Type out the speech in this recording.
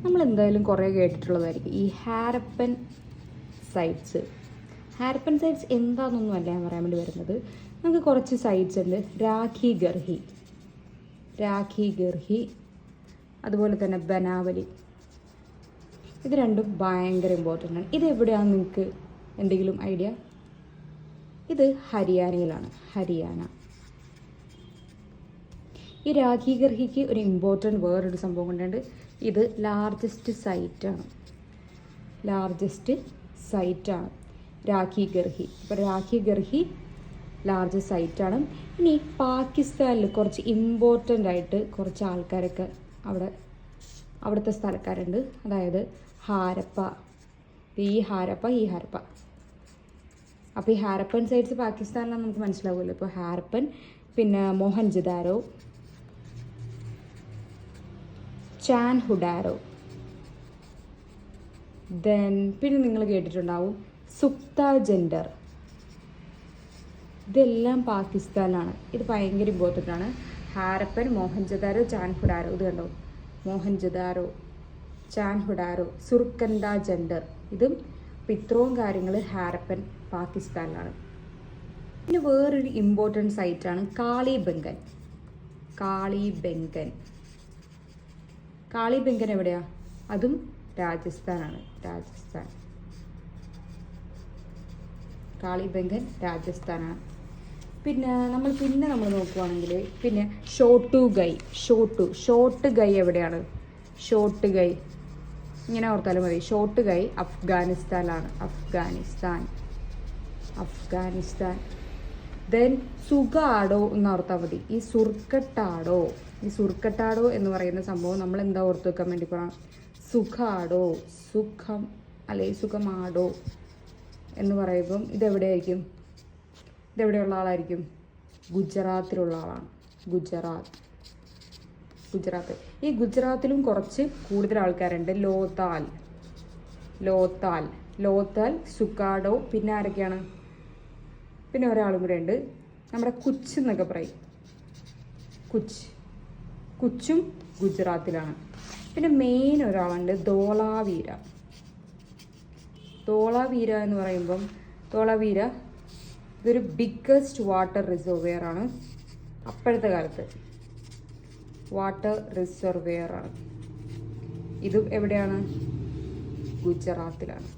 നമ്മൾ എന്തായാലും കുറേ കേട്ടിട്ടുള്ളതായിരിക്കും ഈ ഹാരപ്പൻ സൈറ്റ്സ്. ഹാരപ്പൻ സൈറ്റ്സ് എന്താണെന്നൊന്നുമല്ല ഞാൻ പറയാൻ വേണ്ടി വരുന്നത്. നമുക്ക് കുറച്ച് സൈറ്റ്സ് ഉണ്ട്. രാഖി ഗർഹി, അതുപോലെ തന്നെ ബനാവലി. ഇത് രണ്ടും ഭയങ്കര ഇമ്പോർട്ടൻ്റ് ആണ്. ഇതെവിടെയാണ് നിങ്ങൾക്ക് എന്തെങ്കിലും ഐഡിയ? ഇത് ഹരിയാനയിലാണ്. ഹരിയാന. ഈ രാഖി ഗർഹിക്ക് ഒരു ഇമ്പോർട്ടൻറ്റ് വേറൊരു സംഭവം കൊണ്ടുണ്ട്. ഇത് ലാർജസ്റ്റ് സൈറ്റാണ് രാഖി ഗർഹി. ഇപ്പോൾ രാഖി ഗർഹി ലാർജസ്റ്റ് സൈറ്റാണ്. ഇനി പാകിസ്ഥാനിൽ കുറച്ച് ഇമ്പോർട്ടൻ്റ് ആയിട്ട് കുറച്ച് ആൾക്കാരൊക്കെ അവിടുത്തെ സ്ഥലക്കാരുണ്ട്. അതായത് ഹാരപ്പ. ഈ ഹാരപ്പ. അപ്പോൾ ഈ ഹാരപ്പൻ സൈറ്റ്സ് പാകിസ്ഥാനിലാണെന്ന് നമുക്ക് മനസ്സിലാവുമല്ലോ. ഇപ്പോൾ ഹാരപ്പൻ, പിന്നെ മോഹൻജദാരോ, ചാൻഹുഡാരോ, പിന്നെ നിങ്ങൾ കേട്ടിട്ടുണ്ടാവും സുക്ത ജെൻഡർ. ഇതെല്ലാം പാകിസ്ഥാനിലാണ്. ഇത് ഭയങ്കര ഇമ്പോർട്ടൻ്റ് ആണ്. ഹാരപ്പൻ, മോഹൻജദാരോ, ചാൻഹുഡാരോ. ഇത് കണ്ടോ, മോഹൻജദാരോ, ചാൻഹുഡാരോ, സുർക്കന്ത ജെൻഡർ. ഇതും ഇത്രയും കാര്യങ്ങൾ ഹാരപ്പൻ പാകിസ്ഥാനിലാണ്. പിന്നെ വേറൊരു ഇമ്പോർട്ടൻറ്റ് സൈറ്റാണ് കാളിബംഗൻ എവിടെയാ? അതും രാജസ്ഥാനാണ്. കാളിബംഗൻ രാജസ്ഥാനാണ്. പിന്നെ നമ്മൾ നോക്കുവാണെങ്കിൽ പിന്നെ ഷോട്ട് ഗൈ എവിടെയാണ്? ഇങ്ങനെ ഓർത്താലും മതി. ഷോട്ട് ഗൈ അഫ്ഗാനിസ്ഥാനിലാണ്. അഫ്ഗാനിസ്ഥാൻ. ദെൻ സുഖാഡോ എന്ന് ഓർത്താൽ മതി. ഈ സുർക്കട്ടാഡോ എന്ന് പറയുന്ന സംഭവം നമ്മൾ എന്താ ഓർത്ത് വെക്കാൻ വേണ്ടി പോകണം? സുഖാഡോ, സുഖമാഡോ എന്ന് പറയുമ്പം ഇതെവിടെയുള്ള ആളായിരിക്കും? ഗുജറാത്തിലുള്ള ആളാണ്. ഗുജറാത്ത്. ഈ ഗുജറാത്തിലും കുറച്ച് കൂടുതൽ ആൾക്കാരുണ്ട്. ലോത്താൽ, സുക്കാഡോ. പിന്നെ ആരൊക്കെയാണ്? പിന്നെ ഒരാളും കൂടെ ഉണ്ട്, നമ്മുടെ കുച്ച് എന്നൊക്കെ പറയും. കുച്ചും ഗുജറാത്തിലാണ്. പിന്നെ മെയിൻ ഒരാളുണ്ട്, ധോളാവീര എന്ന് പറയുമ്പം ഇതൊരു ബിഗ്ഗസ്റ്റ് വാട്ടർ റിസർവെയർ ആണ്. അപ്പോഴത്തെ കാലത്ത് ഇതും എവിടെയാണ്? ഗുജറാത്തിലാണ്.